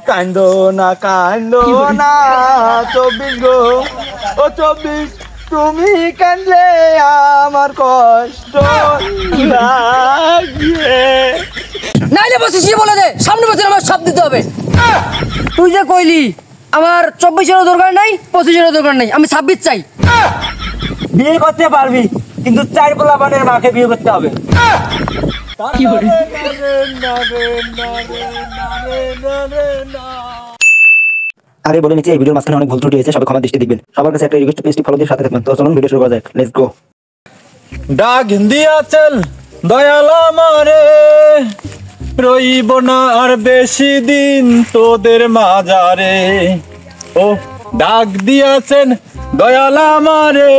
কান্দো না 24 গো, ও 24 তুমি কান্দলে আমার কষ্ট লাগে। নাইলে বসে বলে দে, সামনে বছর আমার সব দিতে হবে। তুই যে কইলি আমার 24-এরও দরকার নাই, 25-এরও দরকার নাই, আমি 26 চাই। বিয়ে করতে পারবি, কিন্তু 4 পোলাপানের মাকে বিয়ে করতে হবে। আরে বলে নিচে এই ভিডিওর মাঝখানে অনেক ভুল ত্রুটি হয়েছে, সবাই ক্ষমা দৃষ্টি দিবেন। সবার কাছে একটা রিকোয়েস্ট, পেজটি ফলো দিয়ে সাথে থাকবেন। তো চলুন ভিডিও শুরু করা যাক, লেটস গো। ডাক দিয়াছেন দয়াল আমারে, রইব না আর বেশি দিন তোদের মাজারে। ও ডাক দিয়াছেন দয়াল আমারে,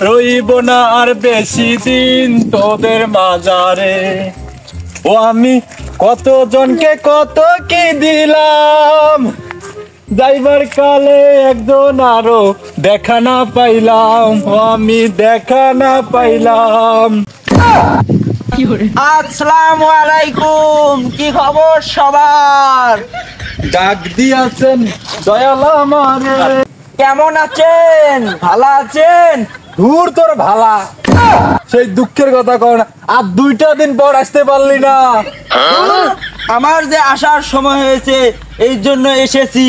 রইব না আর বেশি দিন তোদের মাজারে। ও আমি কত জনকে কত কি দিলাম, যাইবার কালে একজন আরো দেখা না পাইলাম, ও আমি দেখা না পাইলাম। আসসালামু আলাইকুম, কি খবর সবার? ডাক দিয়াছেন দয়াল আমারে, কেমন আছেন? ভালো আছেন? দূর তোর ভালা, সেই দুঃখের কথা কর না। আর 2টা দিন পর আসতে পারলি না। আমার যে আসার সময় হয়েছে, এই জন্য এসেছি।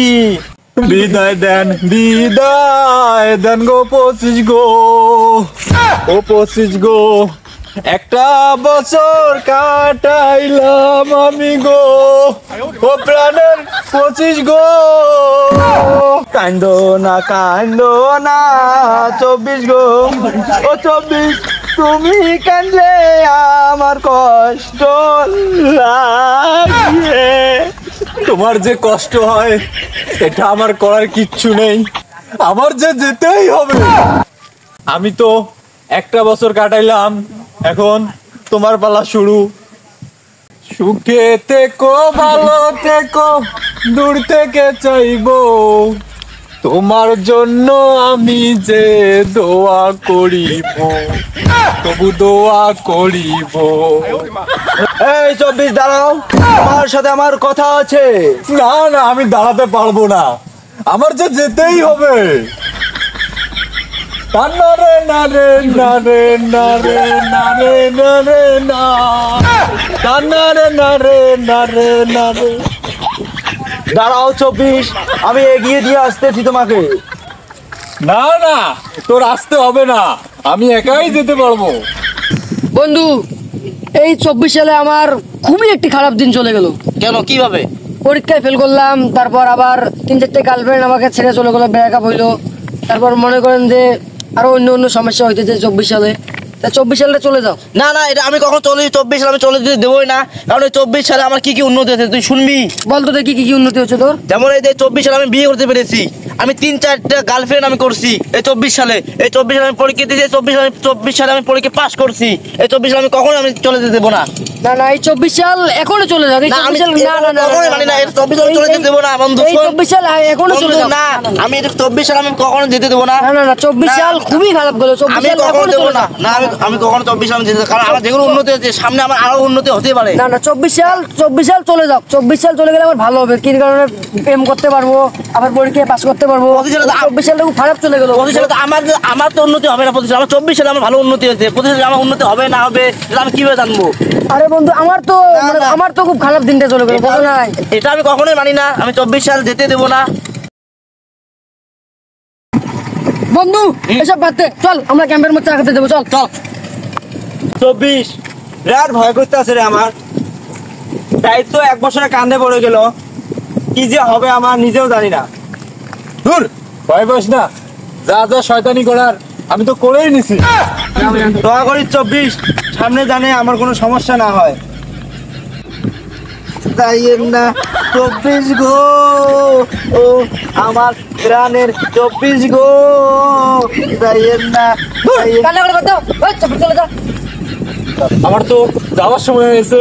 বিদায় দেন, বিদায় দেন গো 25 গো, ও 25 গো, একটা বছর কাটাইলাম আমি গো, ও প্রাণের 25 গো। কান্দো না 24 গো, ও 24 তুমি কান্দলে আমার কষ্ট লাগে। তোমার যে কষ্ট হয় এটা আমার করার কিচ্ছু নেই, আমার যে যেতেই হবে। আমি তো একটা বছর কাটাইলাম, এখন তোমার পালা শুরু। সুখে থেকো, ভালো থেকো, দূর থেকে চাইবো তোমার জন্য আমি যে দোয়া করিব, তবু দোয়া করিব। এই 24 দাঁড়াও, আমার সাথে আমার কথা আছে। না না, আমি দাঁড়াতে পারবো না, আমার যে যেতেই হবে। নারে নারে নারে নারে নারে নারে না, নারে নারে নারে নারে। দাঁড়াও 24, আমি এগিয়ে দিয়ে আসতেছি তোমাকে। না না, তোর আসতে হবে না, আমি একাই যেতে পারবো। বন্ধু, এই 24 সালে আমার খুবই একটি খারাপ দিন চলে গেল। কেন, কিভাবে? পরীক্ষায় ফেল করলাম, তারপর আবার 3-4টে গার্লফ্রেন্ড আমাকে ছেড়ে চলে গেলো, ব্রেকআপ হইলো। তারপর মনে করেন যে আরো অন্য সমস্যা হইতেছে 24 সালে। তা 24 সালটা চলে যাও। না না, এটা আমি কখনো 24 সালে আমি চলে যেতে দেবোই না, কারণ এই 24 সালে আমার কি কি উন্নতি হয়েছে তুই শুনবি। বলতো দেখি কি কি উন্নতি হচ্ছে তোর। যেমন এই যে 24 সালে আমি বিয়ে করতে পেরেছি, আমি 3-4টা গার্লফ্রেন্ড আমি করছি এই 24 সালে। এই 24 সালে আমি পরীক্ষা দিয়েছি, 24 সালে আমি পরীক্ষা পাস করছি। এই 24 সালে আমি কখনো আমি চলে যেতে দেবো না। না না, এই 24 সাল এখনো চলে যাও। এই 24 সাল না না না, কখনোই মানি না, এই 24 সালে চলে যেতে দেবো না বন্ধু। এই 24 সাল এখনো চলে যাও। না, আমি এই 24 সালে আমি কখনো যেতে দেবো না। না না না, 24 সাল খুবই খারাপ গেল। 24 আমি সাল কখনো এখনো দেবো চলে না। যাও। না, আমি কখনো 24 সালে যেতে, কারণ আমার যেগুলো উন্নতি হচ্ছে সামনে আমার আরো উন্নতি হতে পারে। না না, 24 সাল চলে যাও। 24 সাল চলে গেলে আমার ভালো হবে, কি কারণে প্রেম করতে পারবো, আবার পরীক্ষায় পাস করতে পারবো। 24 সালটা খুব খারাপ চলে গেল। 25 সালে তো আমার তো উন্নতি হবে না। 25 সালে আমার 24 সালে আমার ভালো উন্নতি হয়েছে। 25 সালে আমার উন্নতি হবে না হবে এটা আমি কিভাবে জানবো? আরে বন্ধু, আমার তো খুব খারাপ দিনটা চলে গেল, বুঝো নাই? এটা আমি কখনোই মানি না, আমি 24 সাল যেতে দেবো না। বন্ধু এসব বাদ দে, চল আমরা ক্যাম্পের মধ্যে রাখতে দেবো, চল চল। 24 বিরাট ভয় করতে আছে রে আমার। তাই তো 1 বছরে কান্দে পড়ে গেল, কি যে হবে আমার নিজেও জানি না। দূর, ভয় পাস না, যা যা শয়তানি করার আমি তো করেই নিছি। দোয়া করি 24 সামনে জানে আমার কোনো সমস্যা না হয়। যাইয়েন না 24 গো, ও আমার প্রাণের 24 গো, যাইয়েন না। কান্না করে দাও, ওই 24 চলে যা। আমার তো যাওয়ার সময় হয়েছে।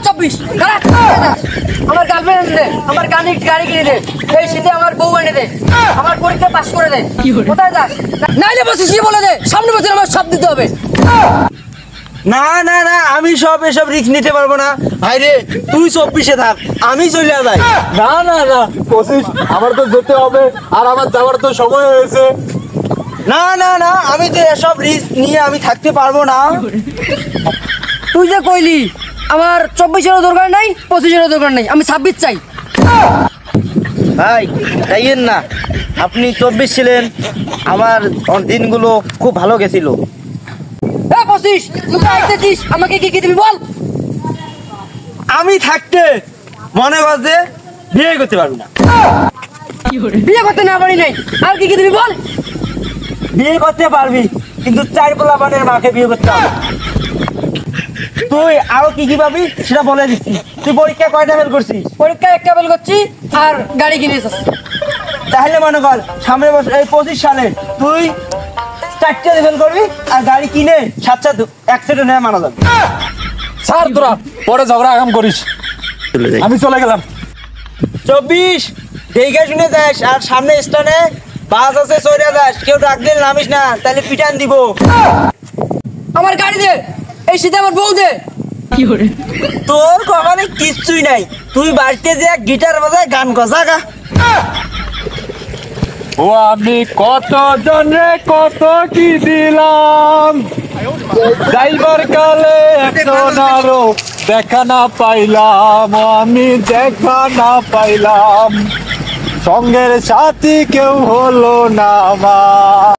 24 আমার গার্লফ্রেন্ড এনে দে, আমার গাড়ি কিনে দে, এই শীতে আমার বউ এনে দে, আমার পরীক্ষা পাস করে দে। কোথায় যাস? নাইলে বসে বলে দে, সামনে বছর আমার সব দিতে হবে। না না না, আমি এসব রিস্ক নিতে পারবো না ভাই রে, তুই 24-এ থাক, আমি চলে যাই। না না না 25, আমার তো যেতে হবে, আর আমার যাওয়ার তো সময় হয়েছে। না না না, আমি তো এসব রিস্ক নিয়ে আমি থাকতে পারবো না। তুই যে কইলি আমার 24-এরও দরকার নাই, 25-এরও দরকার নাই, আমি 26 চাই। ভাই যাইয়েন না, আপনি 24 ছিলেন, আমার দিনগুলো খুব ভালো গেছিল। 25 তুই আইতেছিস, আমাকে কি কি দিবি বল। আমি থাকতে মনে কর যে বিয়ে করতে পারবো না। বিয়ে করতে না পারি নাই, আর কি কি দিবি বল। বিয়ে করতে পারবি, কিন্তু 4 পোলাপানের মাকে বিয়ে করতে হবে। তুই আরো কি কি পাবি সেটা বলে দিচ্ছি। তুই পরীক্ষা কয়টা ফেল করছিস? পরীক্ষায় একটা বেল করছি আর গাড়ি কিনেছিস। তাহলে মনে কর সামনের বছর এই 25 সালে তুই 4টে ফেল করবি, আর গাড়ি কিনে সাত অ্যাক্সিডেন্ট হয়ে মারা যাবে। স্যার তোরা পরে ঝগড়া আগাম করিস, আমি চলে গেলাম। 24 দেখে শুনে যাস, আর সামনে স্টেশনে বাস আছে, চলে যাস, কেউ ডাক দিলে নামিস না, তাহলে পিটান দিব। আমার গাড়ি দে, এই শীতে আমার বউ দে। তোর কখনো কিচ্ছুই নাই, তুই বাড়িতে যে গিটার বাজায় গান গজাগা। ও আমি কত জনে কত কি দিলাম, যাইবার কালে একজনারও দেখা না পাইলাম, ও আমি দেখা না পাইলাম, সঙ্গের সাথী কেউ হলো না আমার।